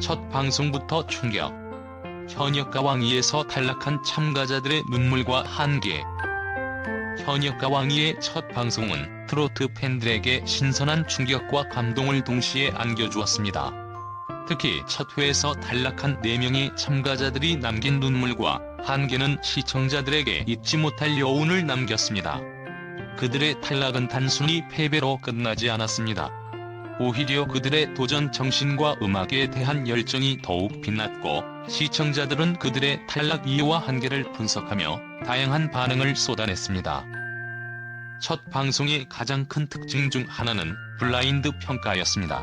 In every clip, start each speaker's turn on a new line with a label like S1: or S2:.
S1: 첫 방송부터 충격. 현역가 왕위에서 탈락한 참가자들의 눈물과 한계. 현역가 왕위의 첫 방송은 트로트 팬들에게 신선한 충격과 감동을 동시에 안겨주었습니다. 특히 첫 회에서 탈락한 4명의 참가자들이 남긴 눈물과 한계는 시청자들에게 잊지 못할 여운을 남겼습니다. 그들의 탈락은 단순히 패배로 끝나지 않았습니다. 오히려 그들의 도전 정신과 음악에 대한 열정이 더욱 빛났고, 시청자들은 그들의 탈락 이유와 한계를 분석하며 다양한 반응을 쏟아냈습니다. 첫 방송의 가장 큰 특징 중 하나는 블라인드 평가였습니다.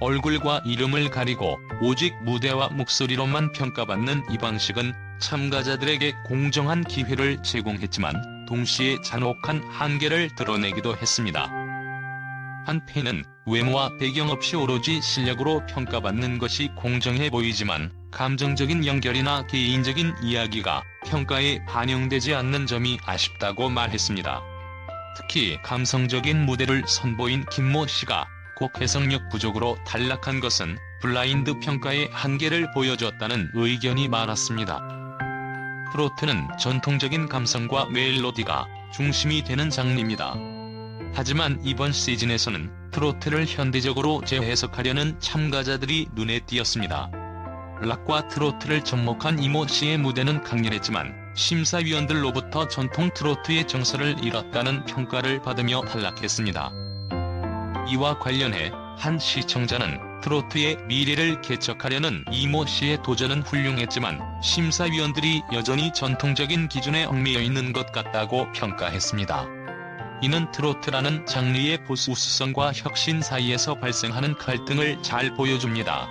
S1: 얼굴과 이름을 가리고 오직 무대와 목소리로만 평가받는 이 방식은 참가자들에게 공정한 기회를 제공했지만 동시에 잔혹한 한계를 드러내기도 했습니다. 한편은 외모와 배경 없이 오로지 실력으로 평가받는 것이 공정해 보이지만 감정적인 연결이나 개인적인 이야기가 평가에 반영되지 않는 점이 아쉽다고 말했습니다. 특히 감성적인 무대를 선보인 김모 씨가 곡 해석력 부족으로 탈락한 것은 블라인드 평가의 한계를 보여줬다는 의견이 많았습니다. 트로트는 전통적인 감성과 멜로디가 중심이 되는 장르입니다. 하지만 이번 시즌에서는 트로트를 현대적으로 재해석하려는 참가자들이 눈에 띄었습니다. 락과 트로트를 접목한 이모 씨의 무대는 강렬했지만 심사위원들로부터 전통 트로트의 정서를 잃었다는 평가를 받으며 탈락했습니다. 이와 관련해 한 시청자는 트로트의 미래를 개척하려는 이모 씨의 도전은 훌륭했지만 심사위원들이 여전히 전통적인 기준에 얽매여 있는 것 같다고 평가했습니다. 이는 트로트라는 장르의 보수성과 혁신 사이에서 발생하는 갈등을 잘 보여줍니다.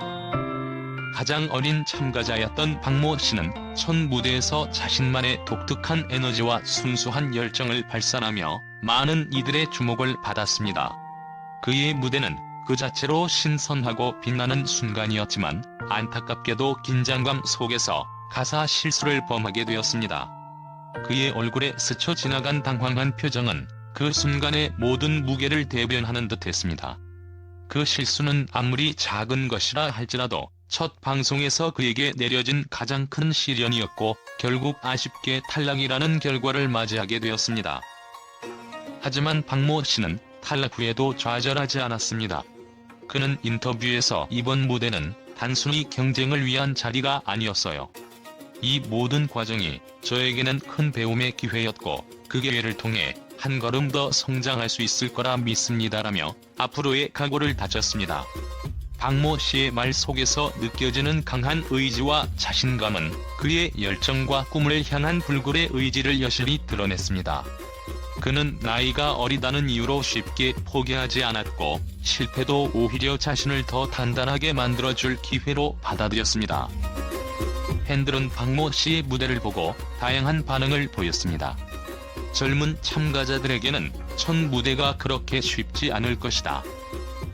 S1: 가장 어린 참가자였던 박모 씨는 첫 무대에서 자신만의 독특한 에너지와 순수한 열정을 발산하며 많은 이들의 주목을 받았습니다. 그의 무대는 그 자체로 신선하고 빛나는 순간이었지만 안타깝게도 긴장감 속에서 가사 실수를 범하게 되었습니다. 그의 얼굴에 스쳐 지나간 당황한 표정은 그 순간의 모든 무게를 대변하는 듯했습니다. 그 실수는 아무리 작은 것이라 할지라도 첫 방송에서 그에게 내려진 가장 큰 시련이었고 결국 아쉽게 탈락이라는 결과를 맞이하게 되었습니다. 하지만 박모 씨는 탈락 후에도 좌절하지 않았습니다. 그는 인터뷰에서 이번 무대는 단순히 경쟁을 위한 자리가 아니었어요. 이 모든 과정이 저에게는 큰 배움의 기회였고 그 기회를 통해 한 걸음 더 성장할 수 있을 거라 믿습니다라며 앞으로의 각오를 다졌습니다. 박모 씨의 말 속에서 느껴지는 강한 의지와 자신감은 그의 열정과 꿈을 향한 불굴의 의지를 여실히 드러냈습니다. 그는 나이가 어리다는 이유로 쉽게 포기하지 않았고 실패도 오히려 자신을 더 단단하게 만들어줄 기회로 받아들였습니다. 팬들은 박모 씨의 무대를 보고 다양한 반응을 보였습니다. 젊은 참가자들에게는 첫 무대가 그렇게 쉽지 않을 것이다.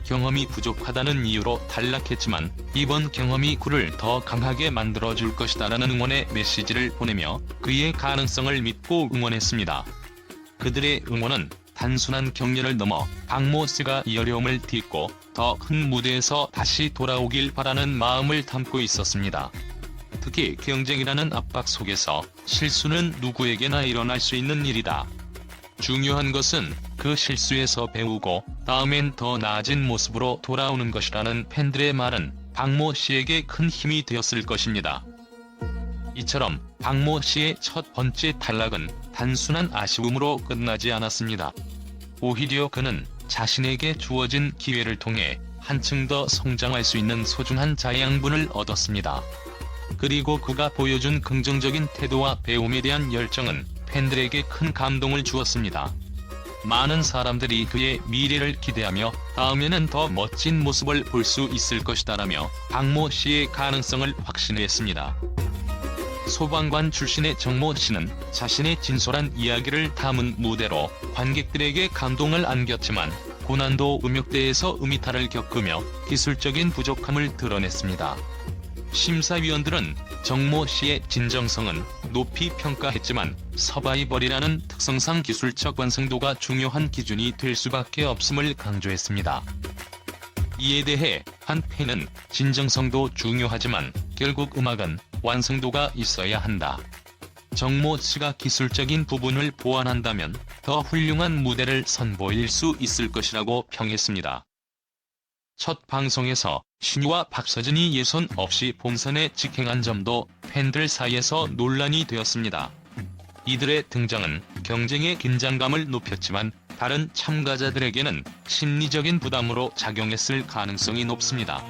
S1: 경험이 부족하다는 이유로 탈락했지만 이번 경험이 그를 더 강하게 만들어줄 것이다라는 응원의 메시지를 보내며 그의 가능성을 믿고 응원했습니다. 그들의 응원은 단순한 격려를 넘어 박모 씨가 이 어려움을 딛고 더 큰 무대에서 다시 돌아오길 바라는 마음을 담고 있었습니다. 특히 경쟁이라는 압박 속에서 실수는 누구에게나 일어날 수 있는 일이다. 중요한 것은 그 실수에서 배우고 다음엔 더 나아진 모습으로 돌아오는 것이라는 팬들의 말은 박모 씨에게 큰 힘이 되었을 것입니다. 이처럼 박모 씨의 첫 번째 탈락은 단순한 아쉬움으로 끝나지 않았습니다. 오히려 그는 자신에게 주어진 기회를 통해 한층 더 성장할 수 있는 소중한 자양분을 얻었습니다. 그리고 그가 보여준 긍정적인 태도와 배움에 대한 열정은 팬들에게 큰 감동을 주었습니다. 많은 사람들이 그의 미래를 기대하며 다음에는 더 멋진 모습을 볼 수 있을 것이다라며 박모 씨의 가능성을 확신했습니다. 소방관 출신의 정모 씨는 자신의 진솔한 이야기를 담은 무대로 관객들에게 감동을 안겼지만 고난도 음역대에서 음이탈을 겪으며 기술적인 부족함을 드러냈습니다. 심사위원들은 정모 씨의 진정성은 높이 평가했지만 서바이벌이라는 특성상 기술적 완성도가 중요한 기준이 될 수밖에 없음을 강조했습니다. 이에 대해 한 팬은 진정성도 중요하지만 결국 음악은 완성도가 있어야 한다. 정모 씨가 기술적인 부분을 보완한다면 더 훌륭한 무대를 선보일 수 있을 것이라고 평했습니다. 첫 방송에서 신유와 박서진이 예선 없이 본선에 직행한 점도 팬들 사이에서 논란이 되었습니다. 이들의 등장은 경쟁의 긴장감을 높였지만 다른 참가자들에게는 심리적인 부담으로 작용했을 가능성이 높습니다.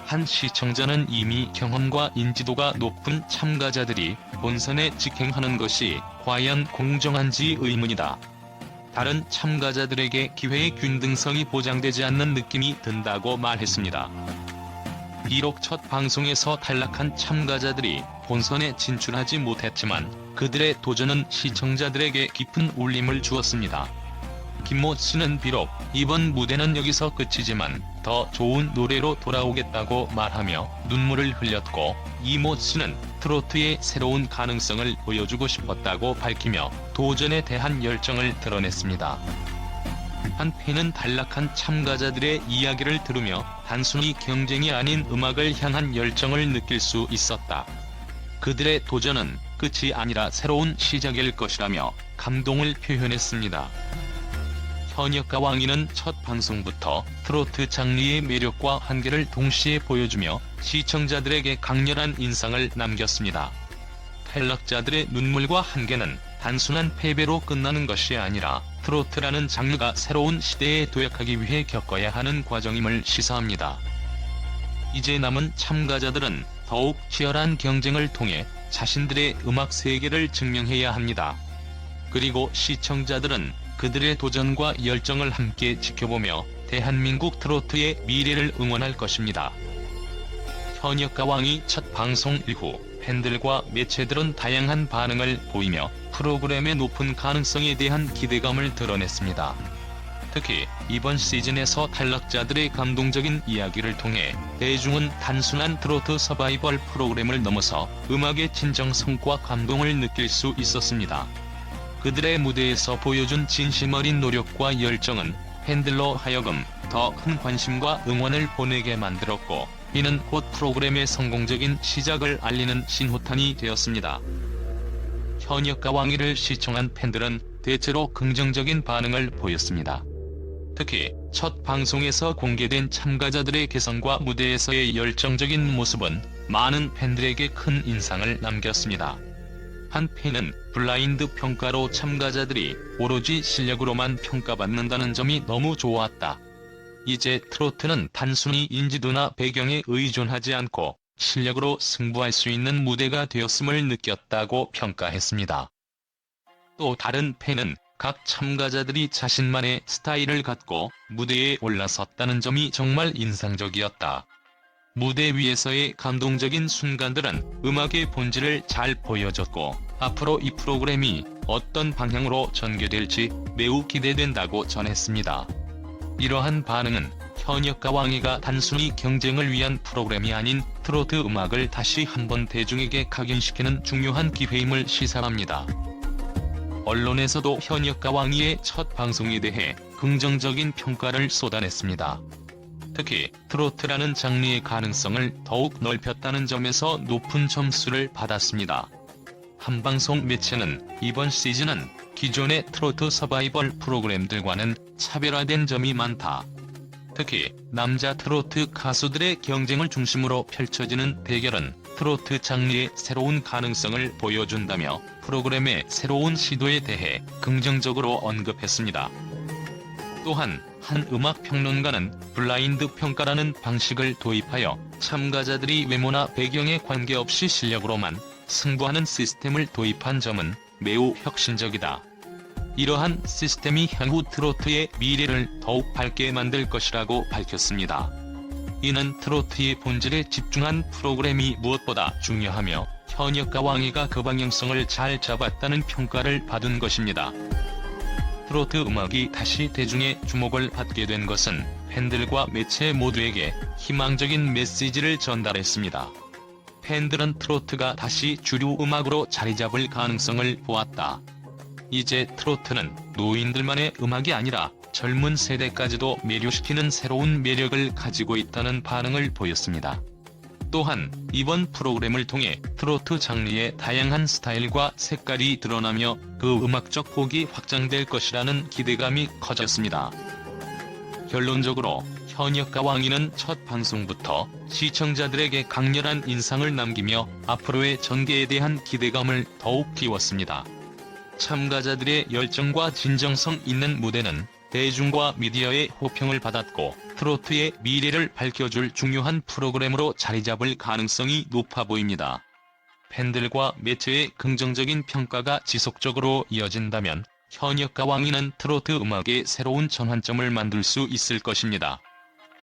S1: 한 시청자는 이미 경험과 인지도가 높은 참가자들이 본선에 직행하는 것이 과연 공정한지 의문이다. 다른 참가자들에게 기회의 균등성이 보장되지 않는 느낌이 든다고 말했습니다. 비록 첫 방송에서 탈락한 참가자들이 본선에 진출하지 못했지만 그들의 도전은 시청자들에게 깊은 울림을 주었습니다. 김모 씨는 비록 이번 무대는 여기서 끝이지만 더 좋은 노래로 돌아오겠다고 말하며 눈물을 흘렸고, 이모 씨는 트로트의 새로운 가능성을 보여주고 싶었다고 밝히며 도전에 대한 열정을 드러냈습니다. 한 팬은 탈락한 참가자들의 이야기를 들으며 단순히 경쟁이 아닌 음악을 향한 열정을 느낄 수 있었다. 그들의 도전은 끝이 아니라 새로운 시작일 것이라며 감동을 표현했습니다. 현역가 왕이는 첫 방송부터 트로트 장르의 매력과 한계를 동시에 보여주며 시청자들에게 강렬한 인상을 남겼습니다. 탈락자들의 눈물과 한계는 단순한 패배로 끝나는 것이 아니라 트로트라는 장르가 새로운 시대에 도약하기 위해 겪어야 하는 과정임을 시사합니다. 이제 남은 참가자들은 더욱 치열한 경쟁을 통해 자신들의 음악 세계를 증명해야 합니다. 그리고 시청자들은 그들의 도전과 열정을 함께 지켜보며 대한민국 트로트의 미래를 응원할 것입니다. 현역가 왕이 첫 방송 이후 팬들과 매체들은 다양한 반응을 보이며 프로그램의 높은 가능성에 대한 기대감을 드러냈습니다. 특히 이번 시즌에서 탈락자들의 감동적인 이야기를 통해 대중은 단순한 트로트 서바이벌 프로그램을 넘어서 음악의 진정성과 감동을 느낄 수 있었습니다. 그들의 무대에서 보여준 진심 어린 노력과 열정은 팬들로 하여금 더 큰 관심과 응원을 보내게 만들었고, 이는 곧 프로그램의 성공적인 시작을 알리는 신호탄이 되었습니다. 현역가 왕이를 시청한 팬들은 대체로 긍정적인 반응을 보였습니다. 특히 첫 방송에서 공개된 참가자들의 개성과 무대에서의 열정적인 모습은 많은 팬들에게 큰 인상을 남겼습니다. 한 팬은 블라인드 평가로 참가자들이 오로지 실력으로만 평가받는다는 점이 너무 좋았다. 이제 트로트는 단순히 인지도나 배경에 의존하지 않고 실력으로 승부할 수 있는 무대가 되었음을 느꼈다고 평가했습니다. 또 다른 팬은 각 참가자들이 자신만의 스타일을 갖고 무대에 올라섰다는 점이 정말 인상적이었다. 무대 위에서의 감동적인 순간들은 음악의 본질을 잘 보여줬고, 앞으로 이 프로그램이 어떤 방향으로 전개될지 매우 기대된다고 전했습니다. 이러한 반응은 현역가 왕이가 단순히 경쟁을 위한 프로그램이 아닌 트로트 음악을 다시 한번 대중에게 각인시키는 중요한 기회임을 시사합니다. 언론에서도 현역가 왕이의 첫 방송에 대해 긍정적인 평가를 쏟아냈습니다. 특히 트로트라는 장르의 가능성을 더욱 넓혔다는 점에서 높은 점수를 받았습니다. 한방송 매체는 이번 시즌은 기존의 트로트 서바이벌 프로그램들과는 차별화된 점이 많다. 특히 남자 트로트 가수들의 경쟁을 중심으로 펼쳐지는 대결은 트로트 장르의 새로운 가능성을 보여준다며 프로그램의 새로운 시도에 대해 긍정적으로 언급했습니다. 또한 한 음악평론가는 블라인드 평가라는 방식을 도입하여 참가자들이 외모나 배경에 관계없이 실력으로만 승부하는 시스템을 도입한 점은 매우 혁신적이다. 이러한 시스템이 향후 트로트의 미래를 더욱 밝게 만들 것이라고 밝혔습니다. 이는 트로트의 본질에 집중한 프로그램이 무엇보다 중요하며 현역가 왕이가 그 방향성을 잘 잡았다는 평가를 받은 것입니다. 트로트 음악이 다시 대중의 주목을 받게 된 것은 팬들과 매체 모두에게 희망적인 메시지를 전달했습니다. 팬들은 트로트가 다시 주류 음악으로 자리잡을 가능성을 보았다. 이제 트로트는 노인들만의 음악이 아니라 젊은 세대까지도 매료시키는 새로운 매력을 가지고 있다는 반응을 보였습니다. 또한 이번 프로그램을 통해 트로트 장르의 다양한 스타일과 색깔이 드러나며 그 음악적 폭이 확장될 것이라는 기대감이 커졌습니다. 결론적으로 현역가 왕이는 첫 방송부터 시청자들에게 강렬한 인상을 남기며 앞으로의 전개에 대한 기대감을 더욱 키웠습니다. 참가자들의 열정과 진정성 있는 무대는 대중과 미디어의 호평을 받았고 트로트의 미래를 밝혀줄 중요한 프로그램으로 자리잡을 가능성이 높아 보입니다. 팬들과 매체의 긍정적인 평가가 지속적으로 이어진다면 현역가 왕이는 트로트 음악의 새로운 전환점을 만들 수 있을 것입니다.